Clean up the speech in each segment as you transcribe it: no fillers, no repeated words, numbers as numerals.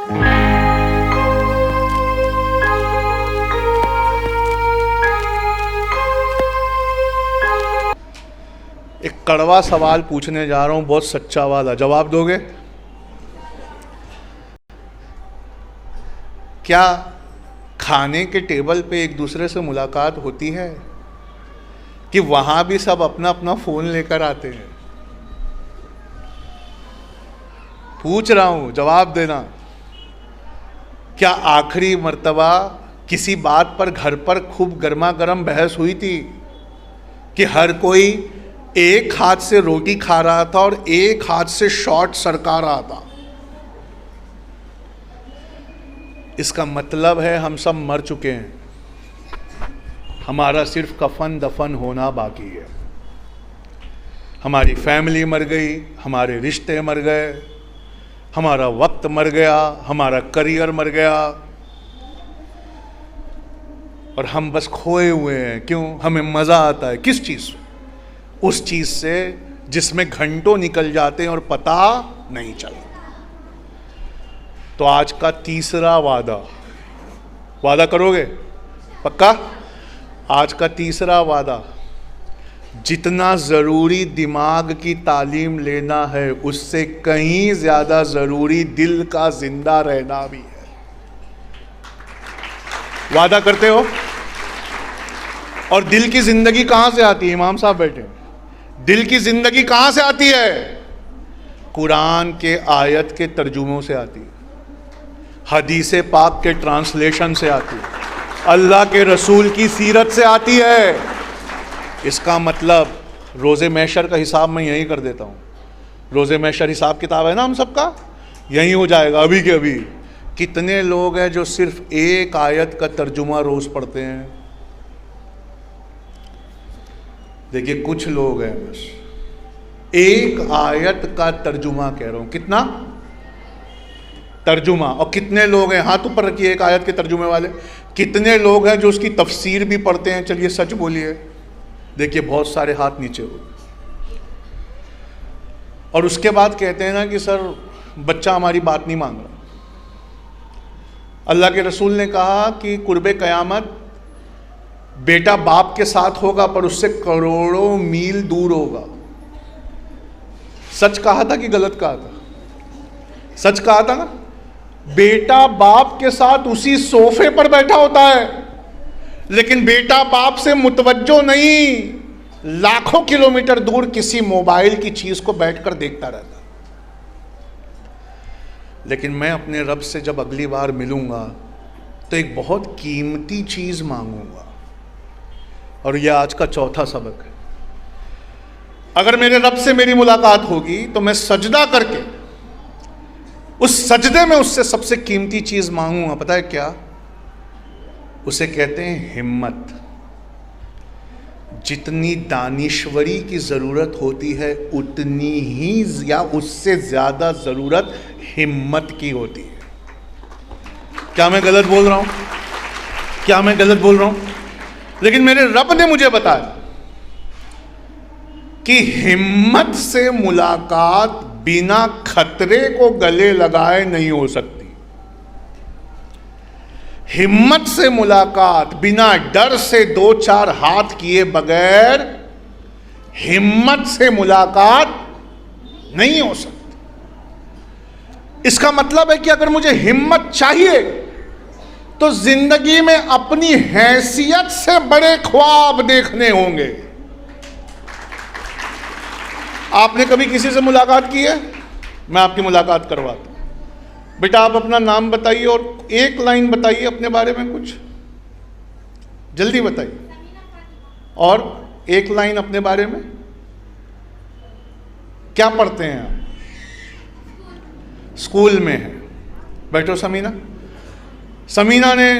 एक कड़वा सवाल पूछने जा रहा हूं, बहुत सच्चा वाला, जवाब दोगे? क्या खाने के टेबल पे एक दूसरे से मुलाकात होती है कि वहां भी सब अपना अपना फोन लेकर आते हैं? पूछ रहा हूं, जवाब देना। क्या आखिरी मर्तबा किसी बात पर घर पर खूब गर्मा गर्म बहस हुई थी कि हर कोई एक हाथ से रोटी खा रहा था और एक हाथ से शॉट सरका रहा था? इसका मतलब है हम सब मर चुके हैं, हमारा सिर्फ कफन दफन होना बाकी है। हमारी फैमिली मर गई, हमारे रिश्ते मर गए, हमारा वक्त मर गया, हमारा करियर मर गया, और हम बस खोए हुए हैं। क्यों? हमें मजा आता है किस चीज से? उस चीज से जिसमें घंटों निकल जाते हैं और पता नहीं चलता। तो आज का तीसरा वादा करोगे? पक्का? आज का तीसरा वादा, जितना जरूरी दिमाग की तालीम लेना है उससे कहीं ज्यादा जरूरी दिल का जिंदा रहना भी है। वादा करते हो? और दिल की जिंदगी कहां से आती है? इमाम साहब बैठे हैं। दिल की जिंदगी कहां से आती है? कुरान के आयत के तर्जुमों से आती है, हदीस पाक के ट्रांसलेशन से आती है, अल्लाह के रसूल की सीरत से आती है। इसका मतलब रोज़े महशर का हिसाब मैं यहीं कर देता हूँ। रोज़े महशर हिसाब किताब है ना हम सबका, यहीं हो जाएगा अभी के अभी। कितने लोग हैं जो सिर्फ एक आयत का तर्जुमा रोज़ पढ़ते हैं? देखिए, कुछ लोग हैं बस एक आयत का तर्जुमा कह रहा हूं। कितना तर्जुमा? और कितने लोग हैं, हाथ ऊपर रखिए, एक आयत के तर्जुमे वाले कितने लोग हैं जो उसकी तफसीर भी पढ़ते हैं? चलिए सच बोलिए। देखिए, बहुत सारे हाथ नीचे हो। और उसके बाद कहते हैं ना कि सर बच्चा हमारी बात नहीं मान रहा। अल्लाह के रसूल ने कहा कि कुर्बे क़यामत बेटा बाप के साथ होगा पर उससे करोड़ों मील दूर होगा। सच कहा था कि गलत कहा था? सच कहा था ना। बेटा बाप के साथ उसी सोफे पर बैठा होता है, लेकिन बेटा बाप से मुतवज्जो नहीं, लाखों किलोमीटर दूर किसी मोबाइल की चीज को बैठकर देखता रहता। लेकिन मैं अपने रब से जब अगली बार मिलूंगा तो एक बहुत कीमती चीज मांगूंगा, और यह आज का चौथा सबक है। अगर मेरे रब से मेरी मुलाकात होगी तो मैं सजदा करके उस सजदे में उससे सबसे कीमती चीज मांगूंगा। पता है क्या? उसे कहते हैं हिम्मत। जितनी दानिश्वरी की जरूरत होती है उतनी ही या उससे ज्यादा जरूरत हिम्मत की होती है। क्या मैं गलत बोल रहा हूं? क्या मैं गलत बोल रहा हूं? लेकिन मेरे रब ने मुझे बताया कि हिम्मत से मुलाकात बिना खतरे को गले लगाए नहीं हो सकती। हिम्मत से मुलाकात बिना डर से दो चार हाथ किए बगैर हिम्मत से मुलाकात नहीं हो सकती। इसका मतलब है कि अगर मुझे हिम्मत चाहिए तो जिंदगी में अपनी हैसियत से बड़े ख्वाब देखने होंगे। आपने कभी किसी से मुलाकात की है? मैं आपकी मुलाकात करवाता हूं। बेटा आप अपना नाम बताइए और एक लाइन बताइए अपने बारे में, कुछ जल्दी बताइए, और एक लाइन अपने बारे में। क्या पढ़ते हैं आप? स्कूल में है। बैठो समीना। समीना ने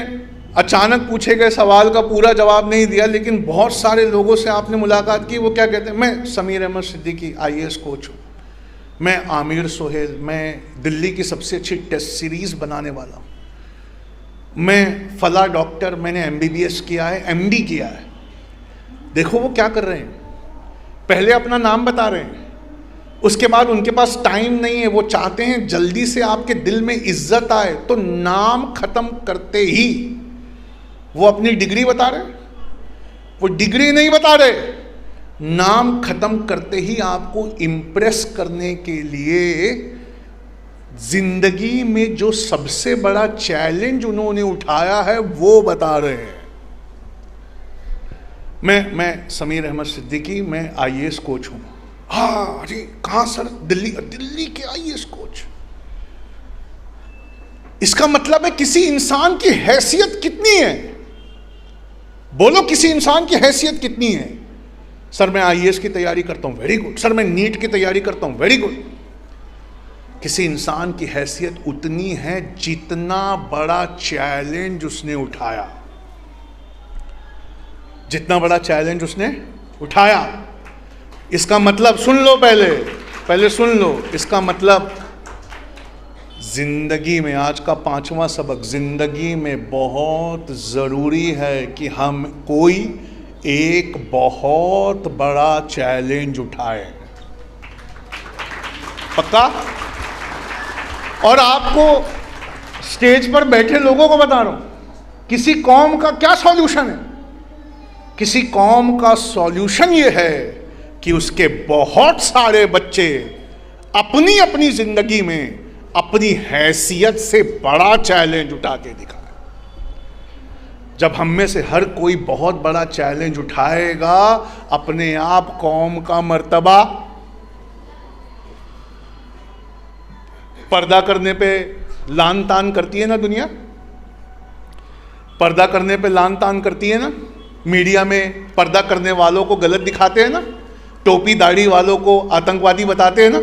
अचानक पूछे गए सवाल का पूरा जवाब नहीं दिया, लेकिन बहुत सारे लोगों से आपने मुलाकात की। वो क्या कहते हैं? मैं समीर अहमद सिद्दीकी IAS कोच हूँ, मैं आमिर सोहेल, मैं दिल्ली की सबसे अच्छी टेस्ट सीरीज़ बनाने वाला हूँ, मैं फला डॉक्टर, मैंने MBBS किया है, MD किया है। देखो वो क्या कर रहे हैं, पहले अपना नाम बता रहे हैं, उसके बाद उनके पास टाइम नहीं है, वो चाहते हैं जल्दी से आपके दिल में इज्जत आए, तो नाम खत्म करते ही वो अपनी डिग्री बता रहे, वो डिग्री नहीं बता रहे, नाम खत्म करते ही आपको इंप्रेस करने के लिए जिंदगी में जो सबसे बड़ा चैलेंज उन्होंने उठाया है वो बता रहे हैं। मैं समीर अहमद सिद्दीकी, मैं आईएएस कोच हूं। हाँ, अरे कहाँ सर? दिल्ली के आईएएस कोच। इसका मतलब है किसी इंसान की हैसियत कितनी है? बोलो, किसी इंसान की हैसियत कितनी है? सर मैं आईएएस की तैयारी करता हूं, वेरी गुड। सर मैं नीट की तैयारी करता हूं, वेरी गुड। किसी इंसान की हैसियत उतनी है जितना बड़ा चैलेंज उसने उठाया, जितना बड़ा चैलेंज उसने उठाया। इसका मतलब सुन लो, पहले सुन लो। इसका मतलब जिंदगी में, आज का 5वां सबक, जिंदगी में बहुत जरूरी है कि हम कोई एक बहुत बड़ा चैलेंज उठाए। पक्का? और आपको स्टेज पर बैठे लोगों को बता रहा हूं, किसी कौम का क्या सॉल्यूशन है? किसी कौम का सॉल्यूशन ये है कि उसके बहुत सारे बच्चे अपनी अपनी जिंदगी में अपनी हैसियत से बड़ा चैलेंज उठा के दिखाए। जब हम में से हर कोई बहुत बड़ा चैलेंज उठाएगा, अपने आप कौम का मर्तबा, पर्दा करने पे लान तान करती है ना दुनिया, पर्दा करने पे लान तान करती है ना, मीडिया में पर्दा करने वालों को गलत दिखाते हैं ना, टोपी दाढ़ी वालों को आतंकवादी बताते हैं ना।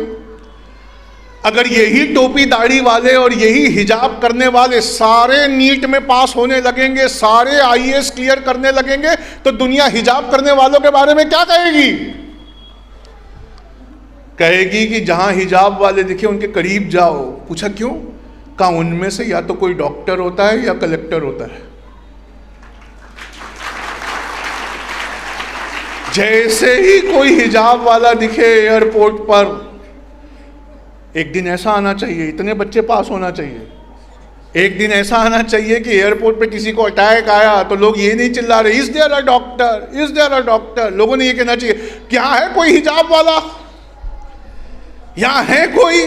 अगर यही टोपी दाढ़ी वाले और यही हिजाब करने वाले सारे नीट में पास होने लगेंगे, सारे आईएएस क्लियर करने लगेंगे, तो दुनिया हिजाब करने वालों के बारे में क्या कहेगी? कहेगी कि जहां हिजाब वाले दिखे उनके करीब जाओ। पूछा क्यों? कहा उनमें से या तो कोई डॉक्टर होता है या कलेक्टर होता है। जैसे ही कोई हिजाब वाला दिखे एयरपोर्ट पर, एक दिन ऐसा आना चाहिए, इतने बच्चे पास होना चाहिए, एक दिन ऐसा आना चाहिए कि एयरपोर्ट पे किसी को अटैक आया तो लोग ये नहीं चिल्ला रहे is there a doctor, is there a doctor. लोगों ने ये कहना चाहिए क्या है कोई हिजाब वाला, यहाँ है कोई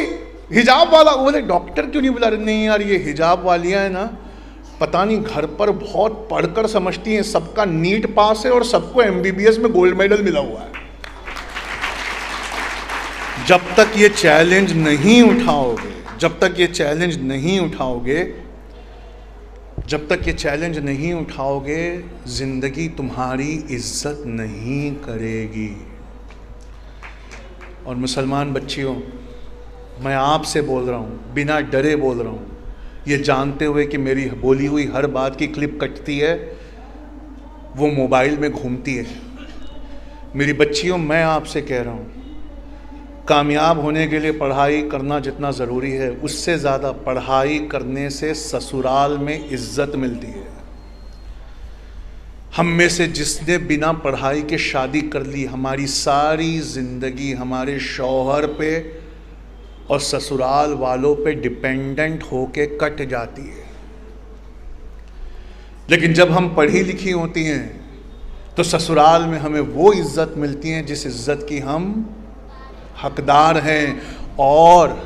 हिजाब वाला। वो बोले डॉक्टर क्यों नहीं बुला रहे? नहीं यार, ये हिजाब वालियां है ना, पता नहीं घर पर बहुत पढ़कर समझती हैं सबका नीट पास है और सबको एमबीबीएस में गोल्ड मेडल मिला हुआ है। जब तक ये चैलेंज नहीं उठाओगे, जब तक ये चैलेंज नहीं उठाओगे, जब तक ये चैलेंज नहीं उठाओगे, जिंदगी तुम्हारी इज्जत नहीं करेगी। और मुसलमान बच्चियों, मैं आपसे बोल रहा हूँ, बिना डरे बोल रहा हूँ, ये जानते हुए कि मेरी बोली हुई हर बात की क्लिप कटती है, वो मोबाइल में घूमती है। मेरी बच्चियों, मैं आपसे कह रहा हूँ, कामयाब होने के लिए पढ़ाई करना जितना ज़रूरी है, उससे ज़्यादा पढ़ाई करने से ससुराल में इज्जत मिलती है। हम में से जिसने बिना पढ़ाई के शादी कर ली, हमारी सारी ज़िंदगी हमारे शौहर पे और ससुराल वालों पे डिपेंडेंट होके कट जाती है। लेकिन जब हम पढ़ी लिखी होती हैं तो ससुराल में हमें वो इज्जत मिलती है जिस इज्जत की हम हकदार हैं। और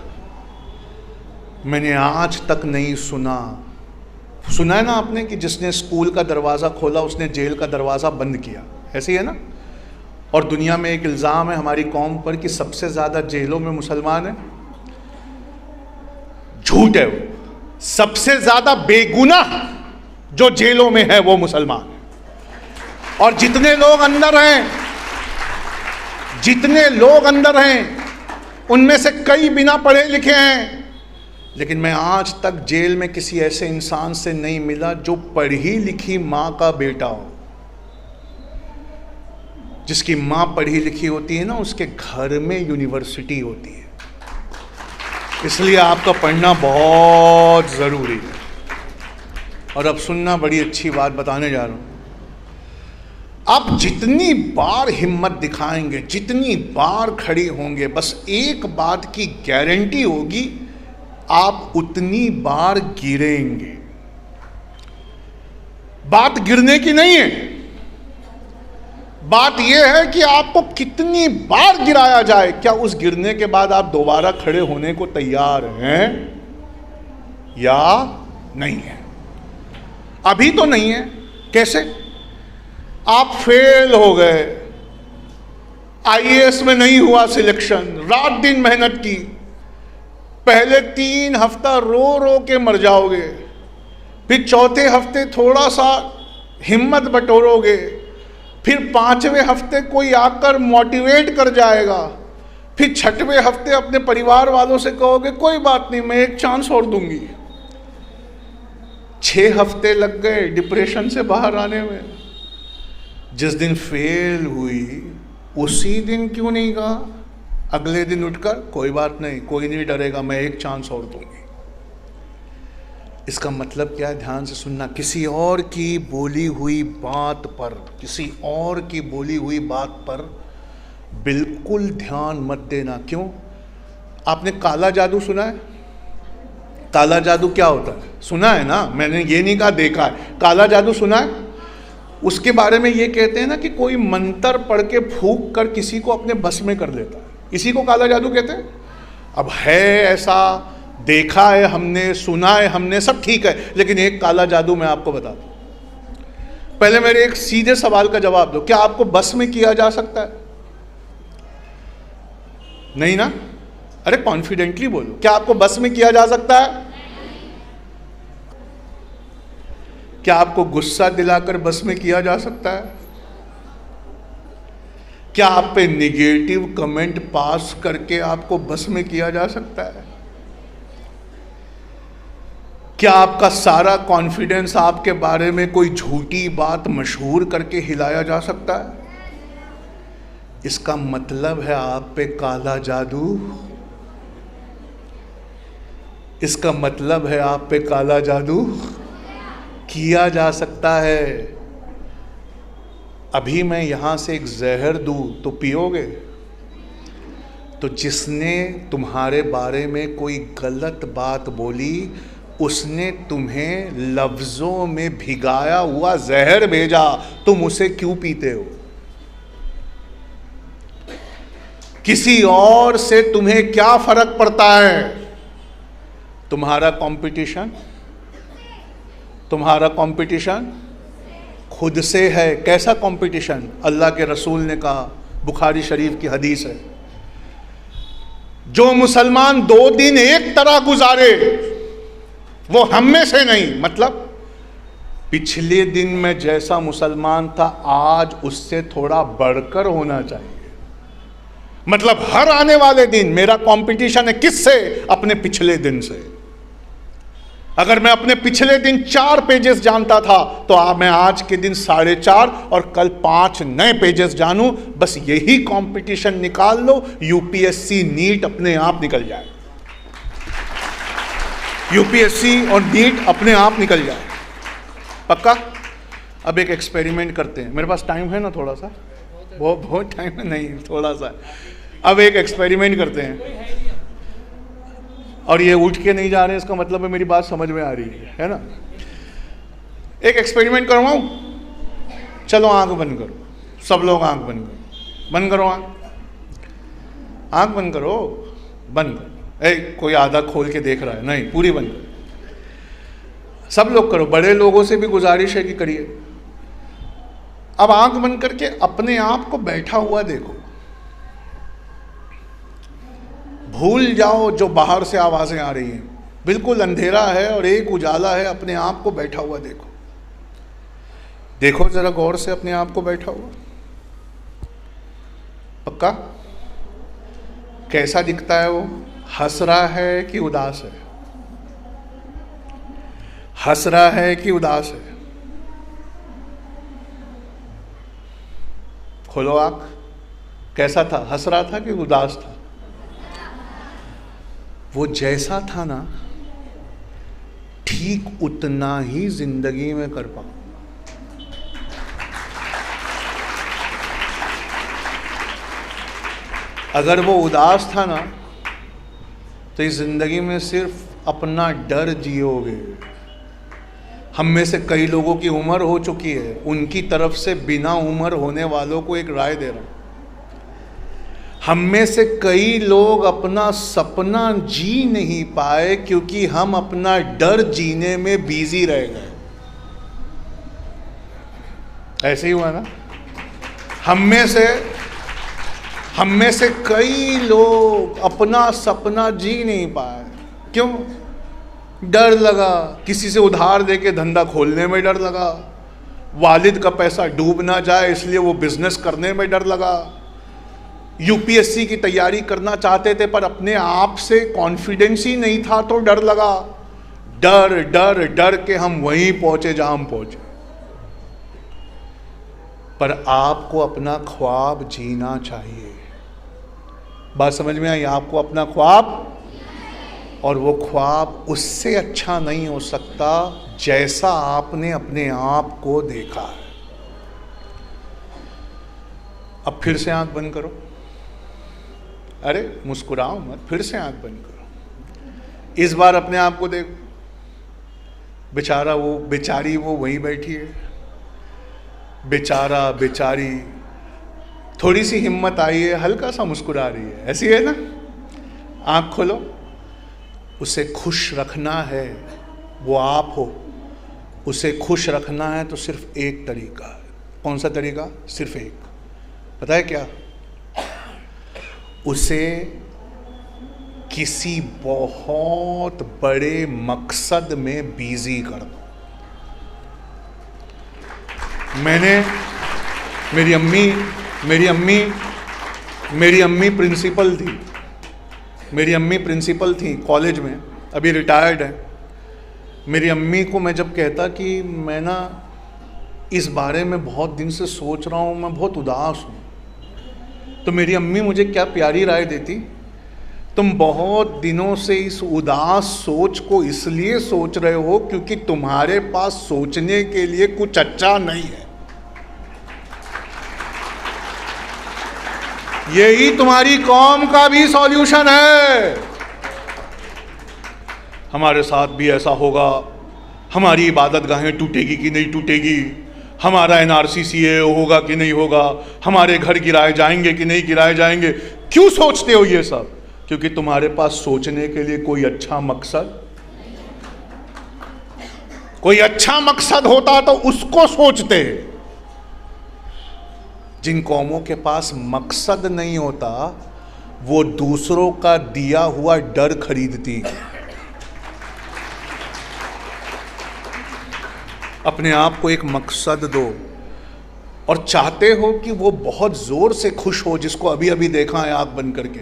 मैंने आज तक नहीं सुना है ना आपने कि जिसने स्कूल का दरवाज़ा खोला उसने जेल का दरवाज़ा बंद किया, ऐसे ही है ना। और दुनिया में एक इल्ज़ाम है हमारी कौम पर कि सबसे ज़्यादा जेलों में मुसलमान हैं। झूठ है वो। सबसे ज़्यादा बेगुनाह जो जेलों में है वो मुसलमान है। और जितने लोग अंदर हैं उनमें से कई बिना पढ़े लिखे हैं। लेकिन मैं आज तक जेल में किसी ऐसे इंसान से नहीं मिला जो पढ़ी लिखी माँ का बेटा हो। जिसकी माँ पढ़ी लिखी होती है ना, उसके घर में यूनिवर्सिटी होती है। इसलिए आपका पढ़ना बहुत ज़रूरी है। और अब सुनना, बड़ी अच्छी बात बताने जा रहा हूँ। आप जितनी बार हिम्मत दिखाएंगे, जितनी बार खड़े होंगे, बस एक बात की गारंटी होगी, आप उतनी बार गिरेंगे। बात गिरने की नहीं है, बात यह है कि आपको कितनी बार गिराया जाए, क्या उस गिरने के बाद आप दोबारा खड़े होने को तैयार हैं या नहीं है। अभी तो नहीं है। कैसे? आप फेल हो गए, आईएएस में नहीं हुआ सिलेक्शन, रात दिन मेहनत की, पहले 3 हफ्ता रो रो के मर जाओगे, फिर चौथे हफ्ते थोड़ा सा हिम्मत बटोरोगे, फिर 5वें हफ्ते कोई आकर मोटिवेट कर जाएगा, फिर 6वें हफ्ते अपने परिवार वालों से कहोगे कोई बात नहीं, मैं एक चांस और दूंगी। 6 हफ्ते लग गए डिप्रेशन से बाहर आने में। जिस दिन फेल हुई उसी दिन क्यों नहीं कहा अगले दिन उठकर कोई बात नहीं, कोई नहीं डरेगा, मैं एक चांस और दूंगी। इसका मतलब क्या है? ध्यान से सुनना। किसी और की बोली हुई बात पर, किसी और की बोली हुई बात पर बिल्कुल ध्यान मत देना। क्यों? आपने काला जादू सुना है? काला जादू क्या होता है? सुना है ना? मैंने ये नहीं कहा देखा है। काला जादू सुना है? उसके बारे में ये कहते हैं ना कि कोई मंत्र पढ़ के फूंक कर किसी को अपने बस में कर लेता है, इसी को काला जादू कहते हैं। अब है ऐसा, देखा है हमने, सुना है हमने, सब ठीक है, लेकिन एक काला जादू मैं आपको बता दूं। पहले मेरे एक सीधे सवाल का जवाब दो, क्या आपको बस में किया जा सकता है? नहीं ना? अरे कॉन्फिडेंटली बोलो, क्या आपको बस में किया जा सकता है? क्या आपको गुस्सा दिलाकर बस में किया जा सकता है? क्या आप पे निगेटिव कमेंट पास करके आपको बस में किया जा सकता है? क्या आपका सारा कॉन्फिडेंस आपके बारे में कोई झूठी बात मशहूर करके हिलाया जा सकता है? इसका मतलब है आप पे काला जादू। इसका मतलब है आप पे काला जादू किया जा सकता है। अभी मैं यहां से एक जहर दूं तो पियोगे? तो जिसने तुम्हारे बारे में कोई गलत बात बोली, उसने तुम्हें लफ्जों में भिगाया हुआ जहर भेजा, तुम उसे क्यों पीते हो? किसी और से तुम्हें क्या फर्क पड़ता है? तुम्हारा कंपटीशन खुद से है। कैसा कंपटीशन? अल्लाह के रसूल ने कहा, बुखारी शरीफ की हदीस है, जो मुसलमान 2 दिन एक तरह गुजारे वो हम में से नहीं। मतलब पिछले दिन में जैसा मुसलमान था, आज उससे थोड़ा बढ़कर होना चाहिए। मतलब हर आने वाले दिन मेरा कंपटीशन है किससे? अपने पिछले दिन से। अगर मैं अपने पिछले दिन 4 पेजेस जानता था, तो मैं आज के दिन 4.5 और कल 5 नए पेजेस जानूं। बस यही कंपटीशन निकाल लो, यूपीएससी नीट अपने आप निकल जाए। यूपीएससी और नीट अपने आप निकल जाए, पक्का। अब एक एक्सपेरिमेंट करते हैं। मेरे पास टाइम है ना? थोड़ा सा, बहुत टाइम है नहीं, थोड़ा सा। अब एक एक्सपेरिमेंट करते हैं। और ये उठ के नहीं जा रहे, इसका मतलब है मेरी बात समझ में आ रही है ना? एक एक्सपेरिमेंट करवाऊं? चलो आंख बंद करो, सब लोग आंख बंद करो। बंद करो आंख बंद करो, बंद करो। कोई आधा खोल के देख रहा है? नहीं, पूरी बंद करो। सब लोग करो, बड़े लोगों से भी गुजारिश है कि करिए। अब आंख बंद करके अपने आप को बैठा हुआ देखो। भूल जाओ जो बाहर से आवाजें आ रही हैं, बिल्कुल अंधेरा है और एक उजाला है। अपने आप को बैठा हुआ देखो। देखो जरा गौर से अपने आप को बैठा हुआ, पक्का। कैसा दिखता है वो? हंस रहा है कि उदास है? हंस रहा है कि उदास है? खोलो आंख। कैसा था? हंस रहा था कि उदास था? वो जैसा था ना, ठीक उतना ही जिंदगी में कर पाओ। अगर वो उदास था ना, तो इस ज़िंदगी में सिर्फ अपना डर जियोगे। हम में से कई लोगों की उम्र हो चुकी है, उनकी तरफ से बिना उम्र होने वालों को एक राय दे रहा हूँ। हम में से कई लोग अपना सपना जी नहीं पाए क्योंकि हम अपना डर जीने में बिजी रह गए। ऐसे ही हुआ ना? हम में से कई लोग अपना सपना जी नहीं पाए। क्यों? डर लगा, किसी से उधार देके धंधा खोलने में डर लगा, वालिद का पैसा डूब ना जाए इसलिए वो बिजनेस करने में डर लगा, यूपीएससी की तैयारी करना चाहते थे पर अपने आप से कॉन्फिडेंस ही नहीं था तो डर लगा। डर डर डर के हम वहीं पहुंचे जहां हम पहुंचे। पर आपको अपना ख्वाब जीना चाहिए। बात समझ में आई? आपको अपना ख्वाब, और वो ख्वाब उससे अच्छा नहीं हो सकता जैसा आपने अपने आप को देखा है। अब फिर से आंख बंद करो। अरे मुस्कुराओ मत, फिर से आंख बंद करो। इस बार अपने आप को देखो। बेचारा वो, बेचारी वो वहीं बैठी है, बेचारा बेचारी, थोड़ी सी हिम्मत आई है, हल्का सा मुस्कुरा रही है। ऐसी है ना? आंख खोलो। उसे खुश रखना है, वो आप हो। उसे खुश रखना है तो सिर्फ एक तरीका है। कौन सा तरीका? सिर्फ एक। पता है क्या? उसे किसी बहुत बड़े मकसद में बिजी कर दो। मेरी अम्मी प्रिंसिपल थी। मेरी अम्मी प्रिंसिपल थी कॉलेज में, अभी रिटायर्ड है। मेरी अम्मी को मैं जब कहता कि मैं ना इस बारे में बहुत दिन से सोच रहा हूँ, मैं बहुत उदास हूँ, तो मेरी अम्मी मुझे क्या प्यारी राय देती, तुम बहुत दिनों से इस उदास सोच को इसलिए सोच रहे हो क्योंकि तुम्हारे पास सोचने के लिए कुछ अच्छा नहीं है। यही तुम्हारी कौम का भी सॉल्यूशन है। हमारे साथ भी ऐसा होगा, हमारी इबादत गाहें टूटेगी कि नहीं टूटेगी, हमारा एनआरसीसीए होगा कि नहीं होगा, हमारे घर गिराए जाएंगे कि नहीं गिराए जाएंगे। क्यों सोचते हो ये सब? क्योंकि तुम्हारे पास सोचने के लिए कोई अच्छा मकसद होता तो उसको सोचते। जिन कौमों के पास मकसद नहीं होता वो दूसरों का दिया हुआ डर खरीदती। अपने आप को एक मकसद दो, और चाहते हो कि वो बहुत जोर से खुश हो, जिसको अभी अभी देखा है आंख बंद करके,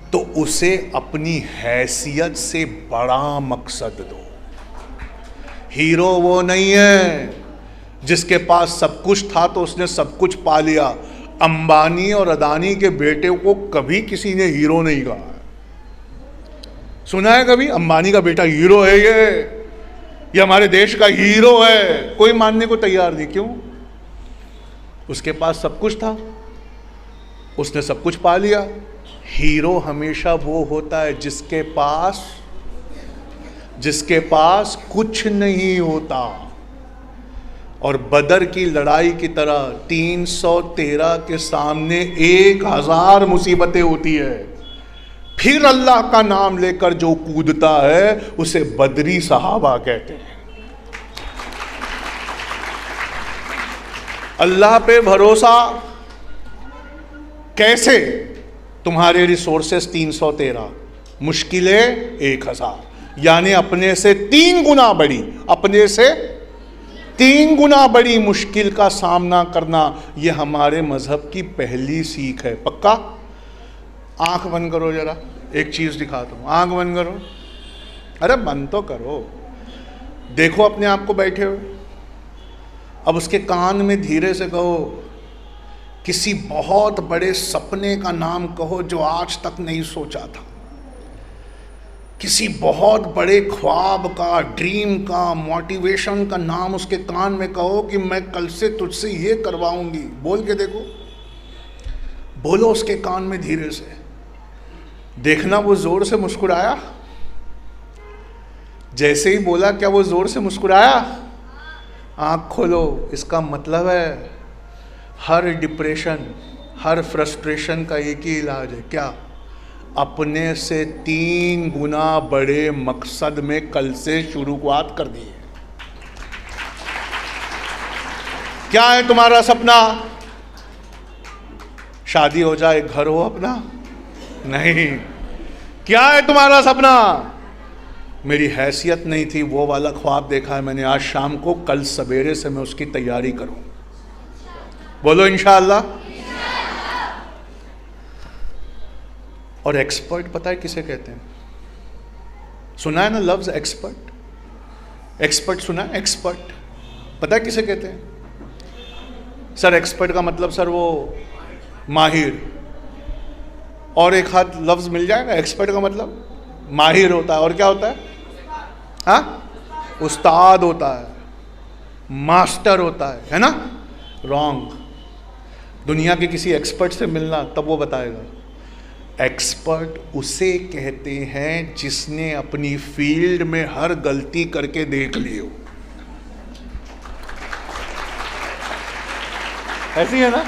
तो उसे अपनी हैसियत से बड़ा मकसद दो। हीरो वो नहीं है जिसके पास सब कुछ था तो उसने सब कुछ पा लिया। अंबानी और अदानी के बेटे को कभी किसी ने हीरो नहीं कहा। सुना है कभी अंबानी का बेटा हीरो है, ये हमारे देश का हीरो है? कोई मानने को तैयार नहीं। क्यों? उसके पास सब कुछ था, उसने सब कुछ पा लिया। हीरो हमेशा वो होता है जिसके पास कुछ नहीं होता। और बदर की लड़ाई की तरह 313 के सामने 1000 मुसीबतें होती है, फिर अल्लाह का नाम लेकर जो कूदता है उसे बदरी सहाबा कहते हैं। अल्लाह पे भरोसा कैसे? तुम्हारे रिसोर्सेस 313, मुश्किलें 1000, यानी अपने से 3 गुना बड़ी, अपने से 3 गुना बड़ी मुश्किल का सामना करना। यह हमारे मजहब की पहली सीख है। पक्का? आंख बंद करो जरा, एक चीज दिखाता हूं। आंख बंद करो। अरे बंद तो करो। देखो अपने आप को बैठे हुए। अब उसके कान में धीरे से कहो, किसी बहुत बड़े सपने का नाम कहो जो आज तक नहीं सोचा था। किसी बहुत बड़े ख्वाब का, ड्रीम का, मोटिवेशन का नाम उसके कान में कहो कि मैं कल से तुझसे ये करवाऊंगी। बोल के देखो, बोलो उसके कान में धीरे से, देखना वो जोर से मुस्कुराया। जैसे ही बोला क्या वो जोर से मुस्कुराया? आँख खोलो। इसका मतलब है हर डिप्रेशन, हर फ्रस्ट्रेशन का एक ही इलाज है, क्या? अपने से 3 गुना बड़े मकसद में कल से शुरुआत कर दी है। क्या है तुम्हारा सपना? शादी हो जाए, घर हो अपना? नहीं। क्या है तुम्हारा सपना? मेरी हैसियत नहीं थी, वो वाला ख्वाब देखा है मैंने आज शाम को, कल सवेरे से मैं उसकी तैयारी करूं। बोलो इंशाअल्लाह। और एक्सपर्ट पता है किसे कहते हैं? सुना है ना लफ्ज एक्सपर्ट? एक्सपर्ट सुना है? एक्सपर्ट पता है किसे कहते हैं? सर एक्सपर्ट का मतलब सर वो माहिर, और एक हाथ लफ्ज मिल जाएगा। एक्सपर्ट का मतलब माहिर होता है, और क्या होता है? हाँ, उस्ताद होता है, मास्टर होता है ना? रॉन्ग। दुनिया के किसी एक्सपर्ट से मिलना, तब वो बताएगा। एक्सपर्ट उसे कहते हैं जिसने अपनी फील्ड में हर गलती करके देख ली हो। ऐसी है ना?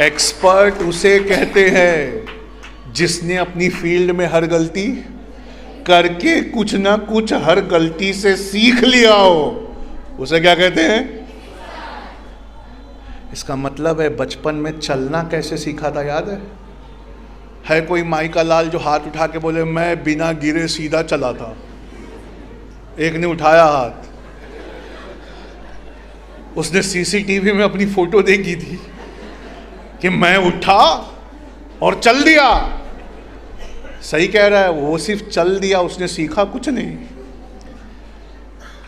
एक्सपर्ट उसे कहते हैं जिसने अपनी फील्ड में हर गलती करके कुछ ना कुछ हर गलती से सीख लिया हो, उसे क्या कहते हैं? इसका मतलब है बचपन में चलना कैसे सीखा था, याद है कोई माई का लाल जो हाथ उठा के बोले मैं बिना गिरे सीधा चला था? एक ने उठाया हाथ, उसने सीसीटीवी में अपनी फोटो देखी थी कि मैं उठा और चल दिया। सही कह रहा है, वो सिर्फ चल दिया, उसने सीखा कुछ नहीं।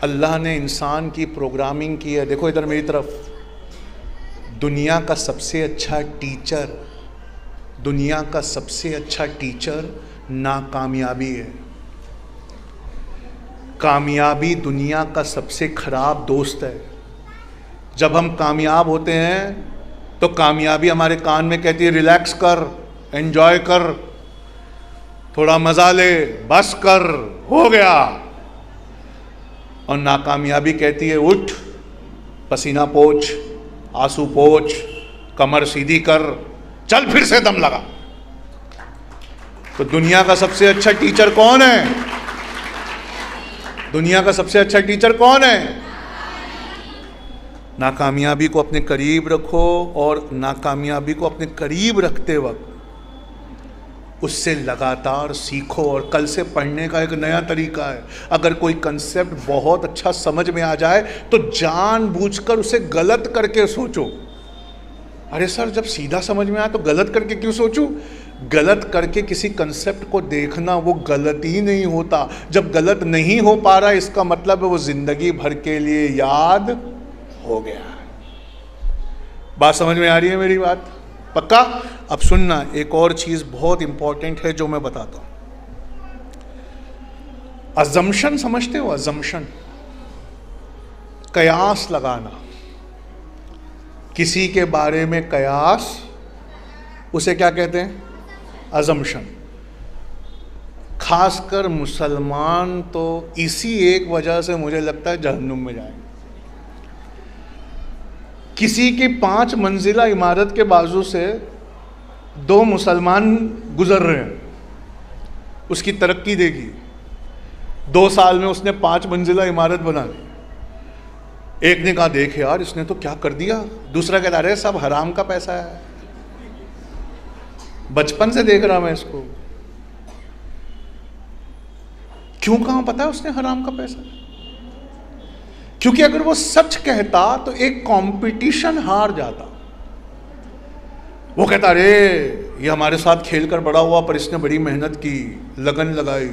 अल्लाह ने इंसान की प्रोग्रामिंग की है। देखो इधर मेरी तरफ, दुनिया का सबसे अच्छा टीचर, दुनिया का सबसे अच्छा टीचर नाकामयाबी है। कामयाबी दुनिया का सबसे खराब दोस्त है। जब हम कामयाब होते हैं तो कामयाबी हमारे कान में कहती है रिलैक्स कर, एंजॉय कर, थोड़ा मजा ले, बस कर, हो गया। और नाकामयाबी कहती है उठ, पसीना पोंछ, आंसू पोंछ, कमर सीधी कर, चल फिर से दम लगा। तो दुनिया का सबसे अच्छा टीचर कौन है? दुनिया का सबसे अच्छा टीचर कौन है? नाकामयाबी को अपने करीब रखो, और नाकामयाबी को अपने करीब रखते वक्त उससे लगातार सीखो। और कल से पढ़ने का एक नया तरीका है। अगर कोई कंसेप्ट बहुत अच्छा समझ में आ जाए तो जानबूझकर उसे गलत करके सोचो। अरे सर जब सीधा समझ में आया तो गलत करके क्यों सोचूं? गलत करके किसी कंसेप्ट को देखना वो गलत ही नहीं होता। जब गलत नहीं हो पा रहा इसका मतलब है वो जिंदगी भर के लिए याद हो गया। बात समझ में आ रही है मेरी बात? पक्का? अब सुनना, एक और चीज बहुत इंपॉर्टेंट है जो मैं बताता हूं। अजम्पशन समझते हो? अजम्पशन, कयास लगाना, किसी के बारे में कयास, उसे क्या कहते हैं? अजम्पशन। खासकर मुसलमान तो इसी एक वजह से मुझे लगता है जहन्नुम में जाएंगे। किसी की 5 मंजिला इमारत के बाजू से 2 मुसलमान गुजर रहे हैं, उसकी तरक्की देखी। 2 साल में उसने 5 मंजिला इमारत बना ली। एक ने कहा देख यार इसने तो क्या कर दिया। दूसरा कहता अरे सब हराम का पैसा है, बचपन से देख रहा मैं इसको। क्यों कहा पता है उसने हराम का पैसा? क्योंकि अगर वो सच कहता तो एक कंपटीशन हार जाता। वो कहता अरे ये हमारे साथ खेलकर बड़ा हुआ, पर इसने बड़ी मेहनत की, लगन लगाई,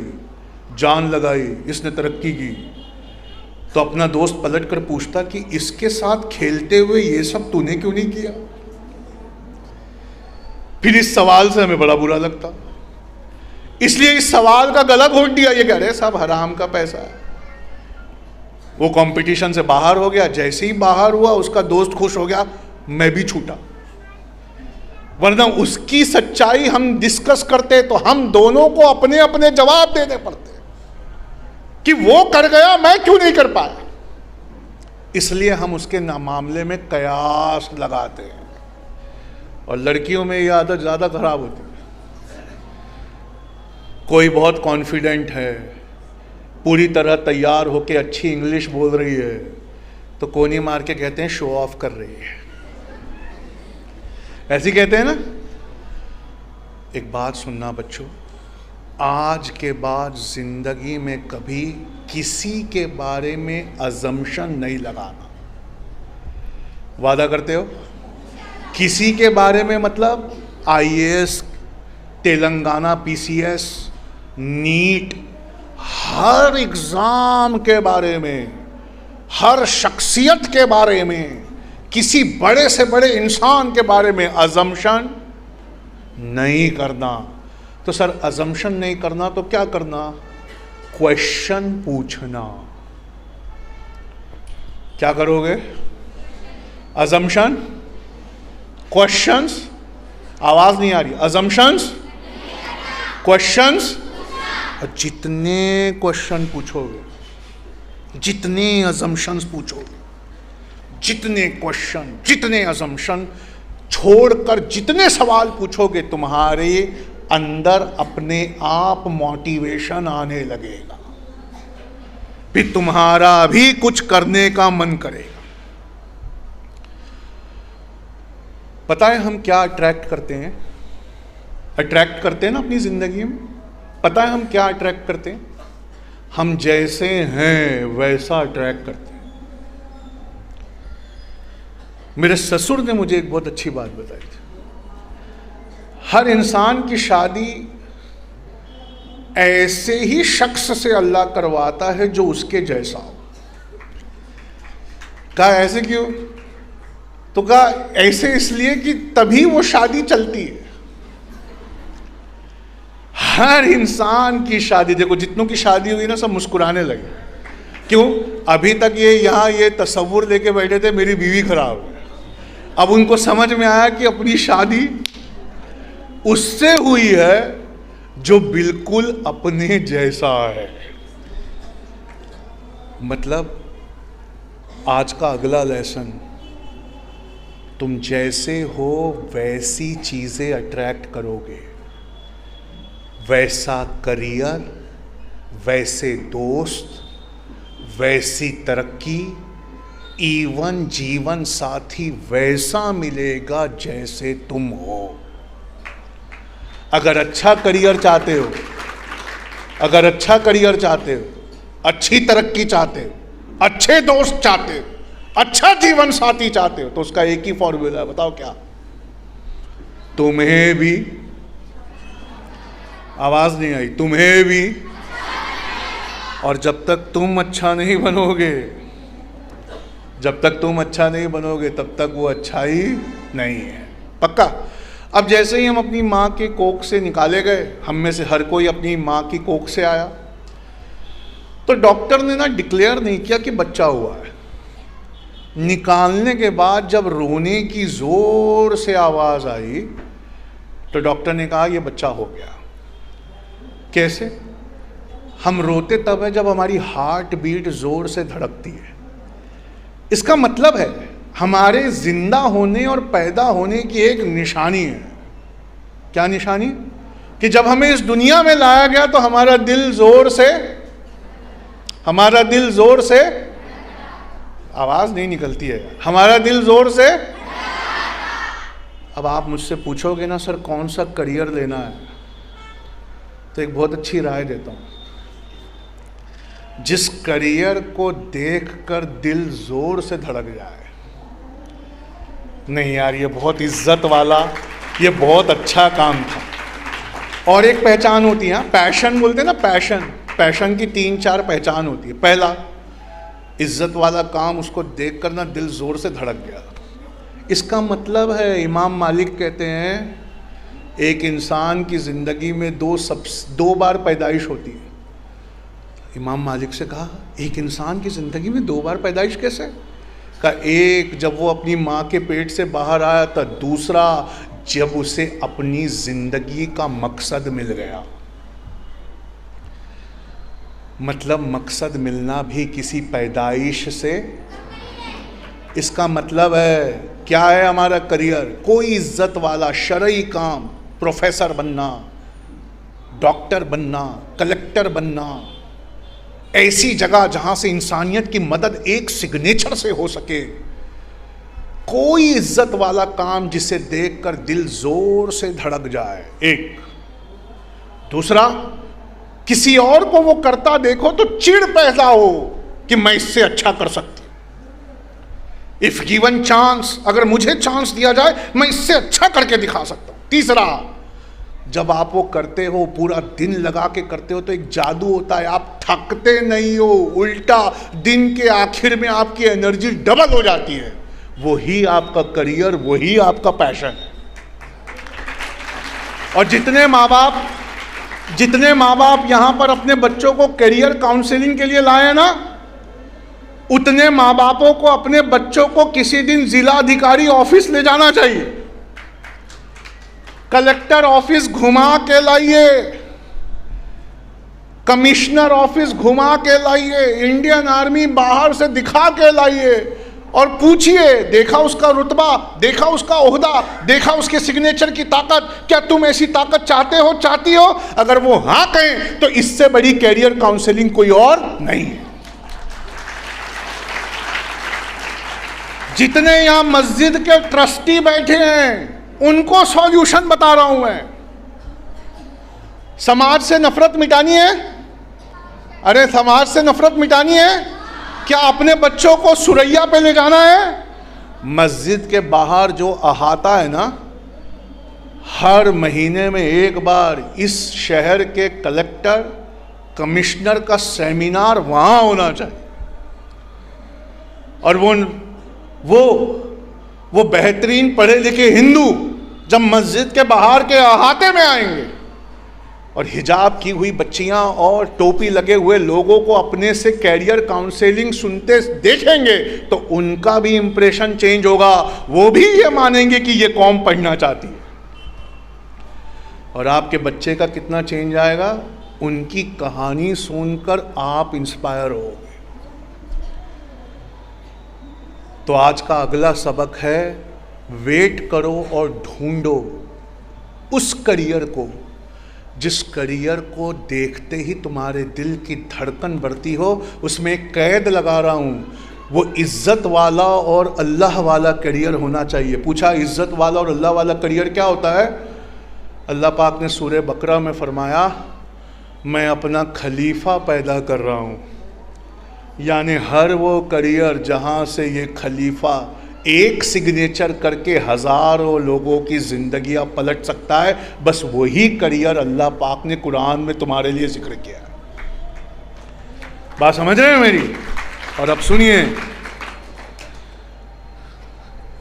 जान लगाई, इसने तरक्की की। तो अपना दोस्त पलट कर पूछता कि इसके साथ खेलते हुए ये सब तूने क्यों नहीं किया? फिर इस सवाल से हमें बड़ा बुरा लगता, इसलिए इस सवाल का गला घोट दिया। ये कह रहे सब हराम का पैसा है। वो कंपटीशन से बाहर हो गया। जैसे ही बाहर हुआ उसका दोस्त खुश हो गया, मैं भी छूटा। वरना उसकी सच्चाई हम डिस्कस करते तो हम दोनों को अपने अपने जवाब देने पड़ते कि वो कर गया, मैं क्यों नहीं कर पाया। इसलिए हम उसके मामले में कयास लगाते हैं। और लड़कियों में ये आदत ज़्यादा खराब होती है। कोई बहुत कॉन्फिडेंट है, पूरी तरह तैयार होके अच्छी इंग्लिश बोल रही है, तो कोनी मार के कहते हैं शो ऑफ कर रही है। ऐसे कहते हैं ना। एक बात सुनना बच्चों, आज के बाद जिंदगी में कभी किसी के बारे में अजम्पशन नहीं लगाना। वादा करते हो? किसी के बारे में मतलब आईएएस, तेलंगाना पीसीएस, नीट, हर एग्जाम के बारे में, हर शख्सियत के बारे में, किसी बड़े से बड़े इंसान के बारे में अजम्पशन नहीं करना। तो सर अजम्पशन नहीं करना तो क्या करना? क्वेश्चन पूछना। क्या करोगे? अजम्पशन, क्वेश्चंस, आवाज नहीं आ रही, अजम्पशंस, क्वेश्चंस। जितने क्वेश्चन पूछोगे, जितने अजम्पशंस पूछोगे, जितने क्वेश्चन, जितने अजम्पशन छोड़कर जितने सवाल पूछोगे, तुम्हारे अंदर अपने आप मोटिवेशन आने लगेगा, फिर तुम्हारा भी कुछ करने का मन करेगा। पता है हम क्या अट्रैक्ट करते हैं? अट्रैक्ट करते हैं ना अपनी जिंदगी में। पता है हम क्या अट्रैक्ट करते हैं? हम जैसे हैं वैसा अट्रैक्ट करते हैं। मेरे ससुर ने मुझे एक बहुत अच्छी बात बताई थी। हर इंसान की शादी ऐसे ही शख्स से अल्लाह करवाता है जो उसके जैसा हो। कहा ऐसे क्यों? तो कहा ऐसे इसलिए कि तभी वो शादी चलती है। हर इंसान की शादी, देखो जितनों की शादी हुई ना सब मुस्कुराने लगे। क्यों? अभी तक ये यहाँ ये तसव्वुर लेके बैठे थे मेरी बीवी खराब है। अब उनको समझ में आया कि अपनी शादी उससे हुई है जो बिल्कुल अपने जैसा है। मतलब आज का अगला लेसन, तुम जैसे हो वैसी चीजें अट्रैक्ट करोगे, वैसा करियर, वैसे दोस्त, वैसी तरक्की, इवन जीवन साथी वैसा मिलेगा जैसे तुम हो। अगर अच्छा करियर चाहते हो, अगर अच्छा करियर चाहते हो, अच्छी तरक्की चाहते हो, अच्छे दोस्त चाहते हो, अच्छा जीवन साथी चाहते हो, तो उसका एक ही फॉर्मूला है। बताओ क्या? तुम्हें भी, आवाज नहीं आई, तुम्हें भी। और जब तक तुम अच्छा नहीं बनोगे, जब तक तुम अच्छा नहीं बनोगे तब तक वो अच्छा ही नहीं है। पक्का? अब जैसे ही हम अपनी माँ के कोख से निकाले गए, हम में से हर कोई अपनी माँ की कोख से आया, तो डॉक्टर ने ना डिक्लेयर नहीं किया कि बच्चा हुआ है। निकालने के बाद जब रोने की जोर से आवाज आई तो डॉक्टर ने कहा ये बच्चा हो गया। कैसे? हम रोते तब है जब हमारी हार्ट बीट जोर से धड़कती है। इसका मतलब है हमारे जिंदा होने और पैदा होने की एक निशानी है। क्या निशानी? कि जब हमें इस दुनिया में लाया गया तो हमारा दिल जोर से, हमारा दिल जोर से, आवाज नहीं निकलती है, हमारा दिल जोर से। अब आप मुझसे पूछोगे ना सर कौन सा करियर लेना है, तो एक बहुत अच्छी राय देता हूं। जिस करियर को देखकर दिल जोर से धड़क जाए, नहीं यार ये बहुत इज्जत वाला, ये बहुत अच्छा काम था। और एक पहचान होती है, पैशन बोलते हैं ना, पैशन, पैशन की 3-4 पहचान होती है। पहला, इज्जत वाला काम, उसको देखकर ना दिल जोर से धड़क गया। इसका मतलब है, इमाम मालिक कहते हैं एक इंसान की ज़िंदगी में दो बार पैदाइश होती है। इमाम मालिक से कहा एक इंसान की ज़िंदगी में 2 बार पैदाइश कैसे? कहा एक जब वो अपनी माँ के पेट से बाहर आया था, दूसरा जब उसे अपनी जिंदगी का मकसद मिल गया। मतलब मकसद मिलना भी किसी पैदाइश से, इसका मतलब है क्या है हमारा करियर? कोई इज्जत वाला शरई काम, प्रोफेसर बनना, डॉक्टर बनना, कलेक्टर बनना, ऐसी जगह जहां से इंसानियत की मदद एक सिग्नेचर से हो सके। कोई इज्जत वाला काम जिसे देखकर दिल जोर से धड़क जाए, एक। दूसरा, किसी और को वो करता देखो तो चिढ़ पैदा हो कि मैं इससे अच्छा कर सकती हूं। इफ गिवन चांस, अगर मुझे चांस दिया जाए मैं इससे अच्छा करके दिखा सकता हूं। तीसरा, जब आप वो करते हो, पूरा दिन लगा के करते हो, तो एक जादू होता है, आप थकते नहीं हो, उल्टा दिन के आखिर में आपकी एनर्जी डबल हो जाती है। वही आपका करियर, वही आपका पैशन है। और जितने माँ बाप यहां पर अपने बच्चों को करियर काउंसलिंग के लिए लाए ना, उतने माँ बापों को अपने बच्चों को किसी दिन जिला अधिकारी ऑफिस ले जाना चाहिए, कलेक्टर ऑफिस घुमा के लाइए, कमिश्नर ऑफिस घुमा के लाइए, इंडियन आर्मी बाहर से दिखा के लाइए और पूछिए, देखा उसका रुतबा, देखा उसका ओहदा, देखा उसके सिग्नेचर की ताकत, क्या तुम ऐसी ताकत चाहते हो, चाहती हो? अगर वो हाँ कहें तो इससे बड़ी कैरियर काउंसलिंग कोई और नहीं है। जितने यहां मस्जिद के ट्रस्टी बैठे हैं उनको सॉल्यूशन बता रहा हूं मैं। समाज से नफरत मिटानी है? अरे समाज से नफरत मिटानी है? क्या अपने बच्चों को सुरैया पे ले जाना है? मस्जिद के बाहर जो अहाता है ना, हर महीने में एक बार इस शहर के कलेक्टर, कमिश्नर का सेमिनार वहां होना चाहिए। और वो बेहतरीन पढ़े लिखे हिंदू जब मस्जिद के बाहर के अहाते में आएंगे और हिजाब की हुई बच्चियां और टोपी लगे हुए लोगों को अपने से कैरियर काउंसलिंग सुनते देखेंगे तो उनका भी इंप्रेशन चेंज होगा। वो भी ये मानेंगे कि ये कौम पढ़ना चाहती है। और आपके बच्चे का कितना चेंज आएगा, उनकी कहानी सुनकर आप इंस्पायर होगे। तो आज का अगला सबक है, वेट करो और ढूंढो उस करियर को जिस करियर को देखते ही तुम्हारे दिल की धड़कन बढ़ती हो। उसमें एक कैद लगा रहा हूँ, वो इज्जत वाला और अल्लाह वाला करियर होना चाहिए। पूछा इज्जत वाला और अल्लाह वाला करियर क्या होता है? अल्लाह पाक ने सूरह बकरा में फरमाया, मैं अपना खलीफा पैदा कर रहा हूँ। यानी हर वो करियर जहाँ से ये खलीफा एक सिग्नेचर करके हज़ारों लोगों की ज़िंदगियाँ पलट सकता है, बस वही करियर अल्लाह पाक ने कुरान में तुम्हारे लिए जिक्र किया है। बात समझ रहे हैं मेरी? और अब सुनिए,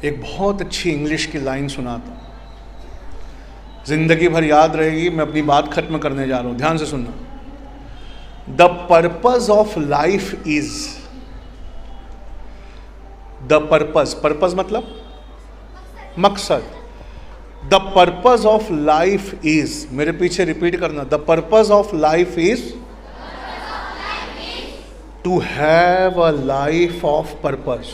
एक बहुत अच्छी इंग्लिश की लाइन सुनाता हूँ, ज़िंदगी भर याद रहेगी। मैं अपनी बात खत्म करने जा रहा हूँ, ध्यान से सुनना। The purpose of life is, the purpose मतलब मकसद। The purpose of life is, मेरे पीछे रिपीट करना, the purpose of life is to have a life of purpose.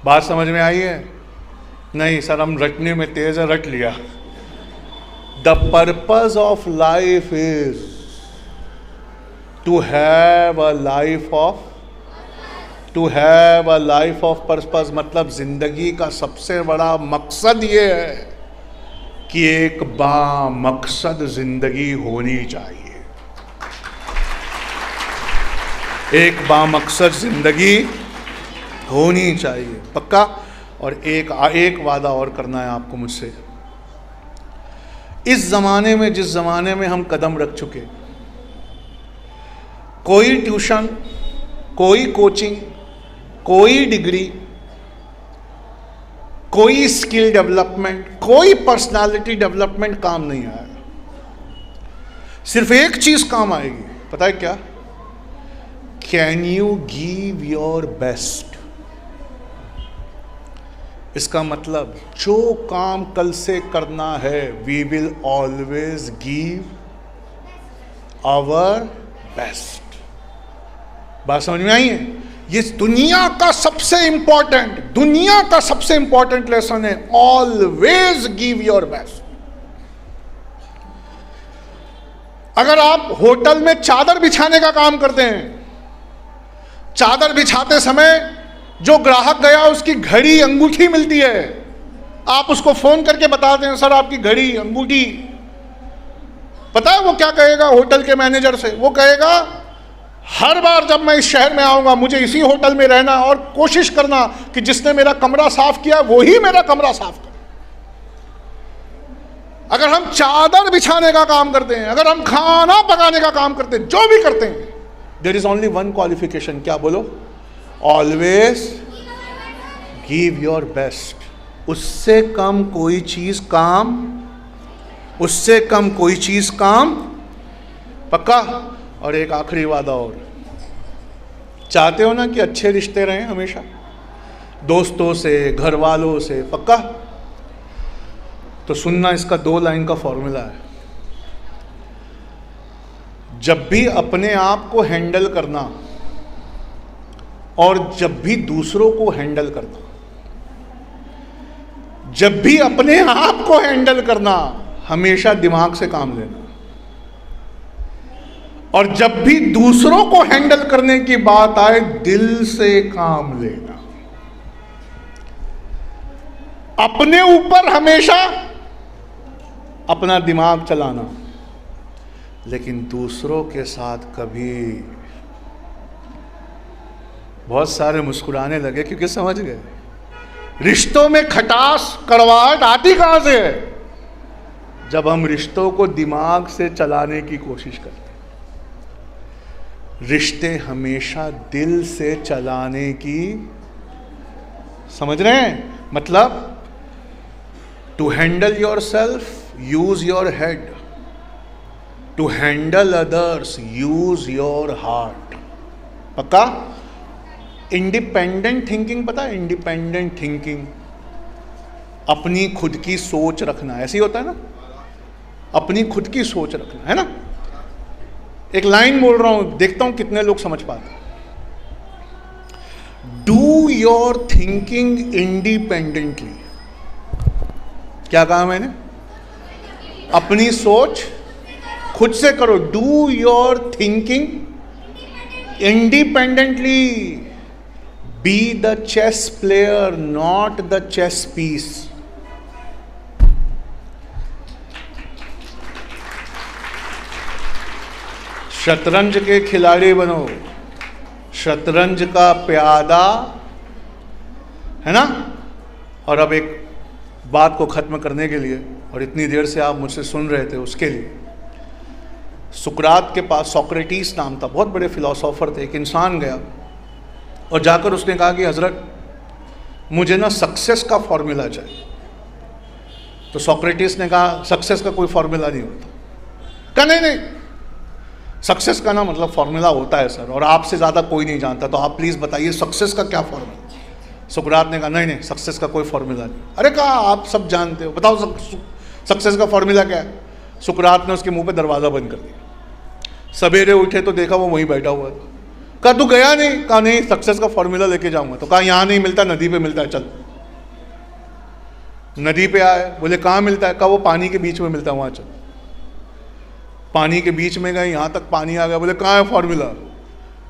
बात समझ में आई है? नहीं सर, हम रटने में तेज है, रट लिया। The purpose of life is to have a life of purpose। मतलब जिंदगी का सबसे बड़ा मकसद ये है कि एक बामकसद जिंदगी होनी चाहिए। एक बामकसद जिंदगी होनी चाहिए, पक्का। और एक वादा और करना है आपको मुझसे। इस ज़माने में, जिस ज़माने में हम कदम रख चुके, कोई ट्यूशन, कोई कोचिंग, कोई डिग्री, कोई स्किल डेवलपमेंट, कोई पर्सनालिटी डेवलपमेंट काम नहीं आएगा। सिर्फ एक चीज़ काम आएगी, पता है क्या? Can you give your best? इसका मतलब जो काम कल से करना है, we will always give our best. बात समझ में आई है? ये दुनिया का सबसे इंपॉर्टेंट लेसन है, ऑलवेज गिव योर बेस्ट। अगर आप होटल में चादर बिछाने का काम करते हैं, चादर बिछाते समय जो ग्राहक गया उसकी घड़ी अंगूठी मिलती है, आप उसको फोन करके बताते हैं सर आपकी घड़ी अंगूठी, पता है वो क्या कहेगा होटल के मैनेजर से? वो कहेगा हर बार जब मैं इस शहर में आऊंगा मुझे इसी होटल में रहना और कोशिश करना कि जिसने मेरा कमरा साफ किया वो ही मेरा कमरा साफ करे। अगर हम चादर बिछाने का काम करते हैं, अगर हम खाना पकाने का काम करते हैं, जो भी करते हैं, there is only one qualification, क्या बोलो? Always give your best. उससे कम कोई चीज काम पक्का। और एक आखिरी वादा और, चाहते हो ना कि अच्छे रिश्ते रहें हमेशा, दोस्तों से, घर वालों से, पक्का? तो सुनना, इसका 2 लाइन का फॉर्मूला है। जब भी अपने आप को हैंडल करना और जब भी दूसरों को हैंडल करना, जब भी अपने आप को हैंडल करना हमेशा दिमाग से काम लेना, और जब भी दूसरों को हैंडल करने की बात आए दिल से काम लेना। अपने ऊपर हमेशा अपना दिमाग चलाना, लेकिन दूसरों के साथ कभी। बहुत सारे मुस्कुराने लगे क्योंकि समझ गए रिश्तों में खटास, कड़वाहट आती कहां से है? जब हम रिश्तों को दिमाग से चलाने की कोशिश करते हैं। रिश्ते हमेशा दिल से चलाने की, समझ रहे हैं? मतलब to handle yourself use your head, to handle others use your heart. पक्का? इंडिपेंडेंट थिंकिंग, पता है? इंडिपेंडेंट थिंकिंग, अपनी खुद की सोच रखना, ऐसे ही होता है ना, अपनी खुद की सोच रखना, है ना? एक लाइन बोल रहा हूं, देखता हूं कितने लोग समझ पाते हैं। Do your thinking independently. क्या कहा मैंने? अपनी सोच खुद से करो। Do your thinking independently. Be the chess player, not the chess piece. शतरंज के खिलाड़ी बनो, शतरंज का प्यादा, है ना? और अब एक बात को खत्म करने के लिए, और इतनी देर से आप मुझसे सुन रहे थे उसके लिए, सुकरात के पास सोक्रेटिस नाम था, बहुत बड़े फिलोसोफर थे। एक इंसान गया और जाकर उसने कहा कि हजरत मुझे ना सक्सेस का फॉर्मूला चाहिए। तो सोक्रेटिस ने कहा सक्सेस का कोई फॉर्मूला नहीं होता। कहा नहीं, सक्सेस का ना मतलब फॉर्मूला होता है सर, और आपसे ज़्यादा कोई नहीं जानता, तो आप प्लीज़ बताइए सक्सेस का क्या फॉर्मूला। सुकरात ने कहा नहीं, सक्सेस का कोई फॉर्मूला नहीं। अरे कहा आप सब जानते हो, बताओ सक्सेस का फॉर्मूला क्या है? सुकरात ने उसके मुंह पे दरवाज़ा बंद कर दिया। सवेरे उठे तो देखा वो वहीं बैठा हुआ था। कहा तू गया नहीं? कहा नहीं, सक्सेस का फॉर्मूला लेके जाऊंगा। तो कहा यहाँ नहीं मिलता, नदी पे मिलता है, चल। नदी पे आए, बोले कहाँ मिलता है? कहा वो पानी के बीच में मिलता है, वहाँ चल। पानी के बीच में गए, यहाँ तक पानी आ गया, बोले कहाँ है फॉर्मूला?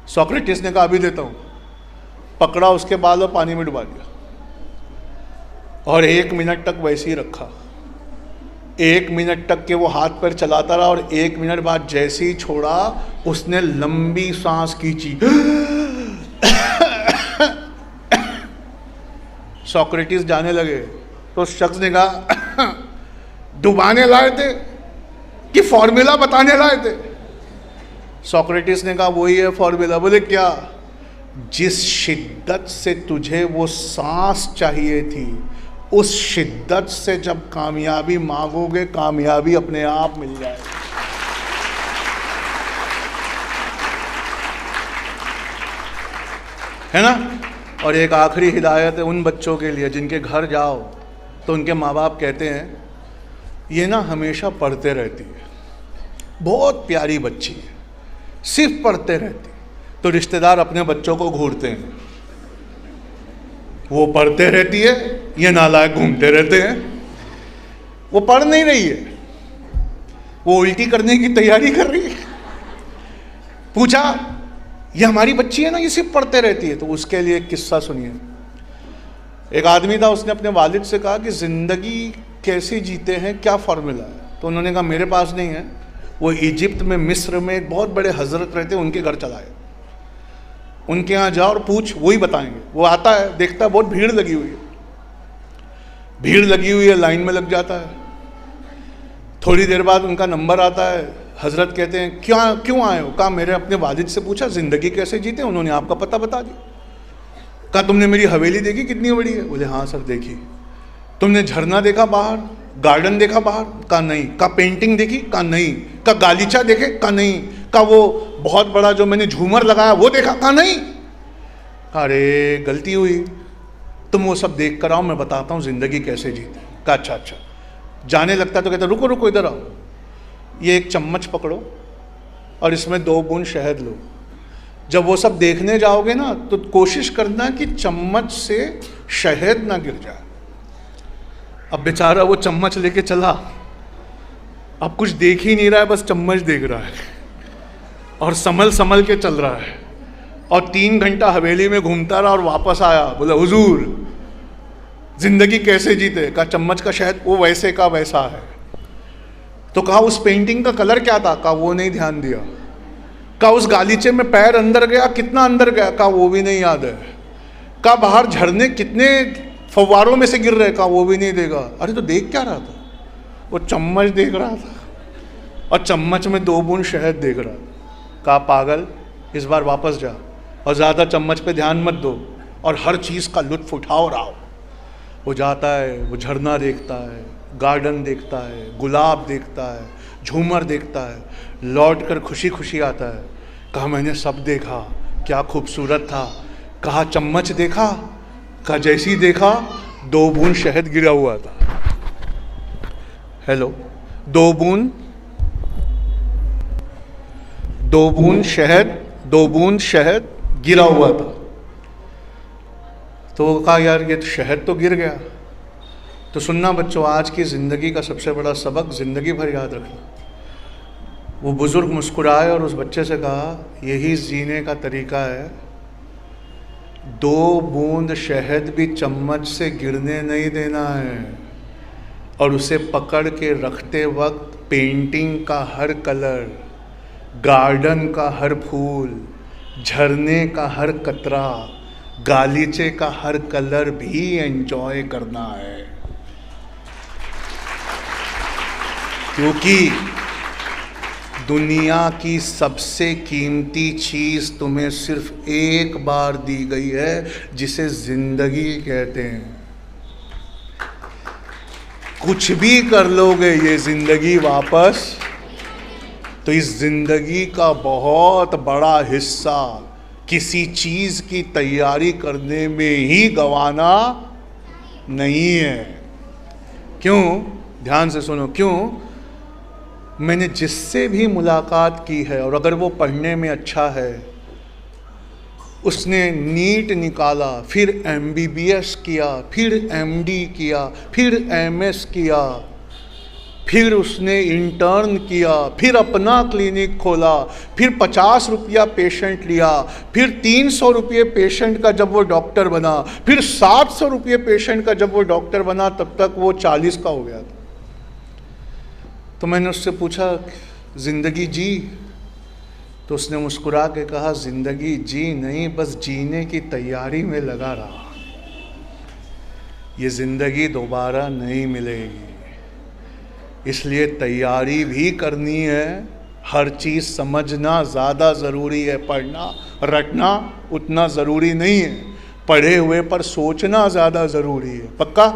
सोक्रेटिस ने कहा अभी देता हूँ। पकड़ा उसके बाल और पानी में डुबा दिया, और 1 मिनट तक वैसे ही रखा। 1 मिनट तक के वो हाथ पैर चलाता रहा, और 1 मिनट बाद जैसे ही छोड़ा उसने लंबी सांस खींची। सोक्रेटिस जाने लगे तो उस शख्स ने कहा डुबाने लाए थे कि फॉर्मूला बताने लाए थे? सोक्रेटिस ने कहा वही है फॉर्मूला। बोले क्या? जिस शिद्दत से तुझे वो सांस चाहिए थी, उस शिद्दत से जब कामयाबी मांगोगे, कामयाबी अपने आप मिल जाएगी। है ना? और एक आखिरी हिदायत है उन बच्चों के लिए जिनके घर जाओ तो उनके माँ बाप कहते हैं ये ना हमेशा पढ़ते रहती है, बहुत प्यारी बच्ची है, सिर्फ पढ़ते रहती। तो रिश्तेदार अपने बच्चों को घूरते हैं, वो पढ़ते रहती है, ये नालायक घूमते रहते हैं। वो पढ़ नहीं रही है, वो उल्टी करने की तैयारी कर रही है। पूछा ये हमारी बच्ची है ना, ये सिर्फ पढ़ते रहती है। तो उसके लिए एक किस्सा सुनिए। एक आदमी था, उसने अपने वालिद से कहा कि ज़िंदगी कैसे जीते हैं, क्या फॉर्मूला है। तो उन्होंने कहा मेरे पास नहीं है। वो इजिप्ट में, मिस्र में एक बहुत बड़े हजरत रहते, उनके घर चलाए, उनके यहाँ जाओ और पूछ, वही बताएंगे। वो आता है, देखता है बहुत भीड़ लगी हुई है, भीड़ लगी हुई है, लाइन में लग जाता है। थोड़ी देर बाद उनका नंबर आता है, हजरत कहते हैं क्यों आए हो? कहा मैंने अपने वालिद से पूछा ज़िंदगी कैसे जीते, उन्होंने आपका पता बता दिया। कहा तुमने मेरी हवेली देखी कितनी बड़ी है? बोले हाँ सर देखी। तुमने झरना देखा बाहर, गार्डन देखा बाहर? कहा नहीं। कहा पेंटिंग देखी? कहा नहीं। कहा गालीचा देखे? कहा नहीं। कहा वो बहुत बड़ा जो मैंने झूमर लगाया वो देखा? कहा नहीं। कहा अरे गलती हुई, तुम वो सब देख कर आओ, मैं बताता हूँ ज़िंदगी कैसे जीते। कहा अच्छा अच्छा। जाने लगता तो कहता रुको रुको इधर आओ, ये एक चम्मच पकड़ो और इसमें 2 बूंद शहद लो। जब वो सब देखने जाओगे ना तो कोशिश करना कि चम्मच से शहद ना गिर जाए। अब बेचारा वो चम्मच लेके चला, अब कुछ देख ही नहीं रहा है, बस चम्मच देख रहा है और संभल के चल रहा है। और 3 घंटा हवेली में घूमता रहा और वापस आया, बोला हुजूर जिंदगी कैसे जीते? कहा चम्मच का शहद वो वैसे का वैसा है। तो कहा उस पेंटिंग का कलर क्या था? कहा वो नहीं ध्यान दिया। कहा उस गालीचे में पैर अंदर गया, कितना अंदर गया? कहा वो भी नहीं याद है। कहा बाहर झरने कितने फव्वारों में से गिर रहे? कहा वो भी नहीं देगा। अरे तो देख क्या रहा था? वो चम्मच देख रहा था और चम्मच में 2 बूंद शहद देख रहा था। कहा पागल, इस बार वापस जा और ज़्यादा चम्मच पे ध्यान मत दो और हर चीज़ का लुत्फ उठाओ रहो। वो जाता है, वो झरना देखता है, गार्डन देखता है, गुलाब देखता है, झूमर देखता है, लौट कर खुशी खुशी आता है। कहा मैंने सब देखा, क्या खूबसूरत था। कहा चम्मच देखा? कहा जैसी देखा 2 बूंद शहद गिरा हुआ था। हेलो, 2 बूंद शहद गिरा हुआ था। तो कहा यार ये तो शहद तो गिर गया। तो सुनना बच्चों, आज की ज़िंदगी का सबसे बड़ा सबक ज़िंदगी भर याद रखना। वो बुज़ुर्ग मुस्कुराए और उस बच्चे से कहा यही जीने का तरीका है, 2 बूंद शहद भी चम्मच से गिरने नहीं देना है और उसे पकड़ के रखते वक्त पेंटिंग का हर कलर, गार्डन का हर फूल, झरने का हर कतरा, गालीचे का हर कलर भी एंजॉय करना है। क्योंकि दुनिया की सबसे कीमती चीज़ तुम्हें सिर्फ एक बार दी गई है, जिसे ज़िंदगी कहते हैं। कुछ भी कर लोगे ये ज़िंदगी वापस, तो इस ज़िंदगी का बहुत बड़ा हिस्सा किसी चीज़ की तैयारी करने में ही गंवाना नहीं है। क्यों? ध्यान से सुनो। क्यों? मैंने जिससे भी मुलाकात की है और अगर वो पढ़ने में अच्छा है, उसने नीट निकाला, फिर MBBS किया, फिर MD किया, फिर MS किया, फिर उसने इंटर्न किया, फिर अपना क्लिनिक खोला, फिर 50 रुपया पेशेंट लिया, फिर 300 रुपये पेशेंट का जब वो डॉक्टर बना, फिर 700 रुपये पेशेंट का जब वो डॉक्टर बना, तब तक वो 40 का हो गया था। तो मैंने उससे पूछा ज़िंदगी जी? तो उसने मुस्कुरा के कहा ज़िंदगी जी नहीं, बस जीने की तैयारी में लगा रहा। ये ज़िंदगी दोबारा नहीं मिलेगी, इसलिए तैयारी भी करनी है। हर चीज़ समझना ज़्यादा ज़रूरी है, पढ़ना रटना उतना ज़रूरी नहीं है। पढ़े हुए पर सोचना ज़्यादा ज़रूरी है। पक्का?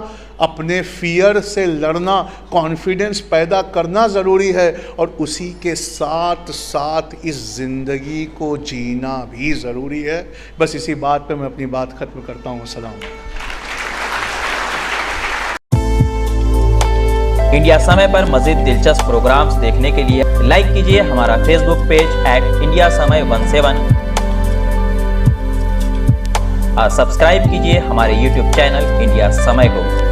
अपने फियर से लड़ना, कॉन्फिडेंस पैदा करना ज़रूरी है, और उसी के साथ साथ इस ज़िंदगी को जीना भी ज़रूरी है। बस इसी बात पे मैं अपनी बात ख़त्म करता हूँ। सलाम। इंडिया समय पर मज़ीद दिलचस्प प्रोग्राम्स देखने के लिए लाइक कीजिए हमारा फेसबुक पेज @इंडिया समय 17 और सब्सक्राइब कीजिए हमारे यूट्यूब चैनल इंडिया समय को।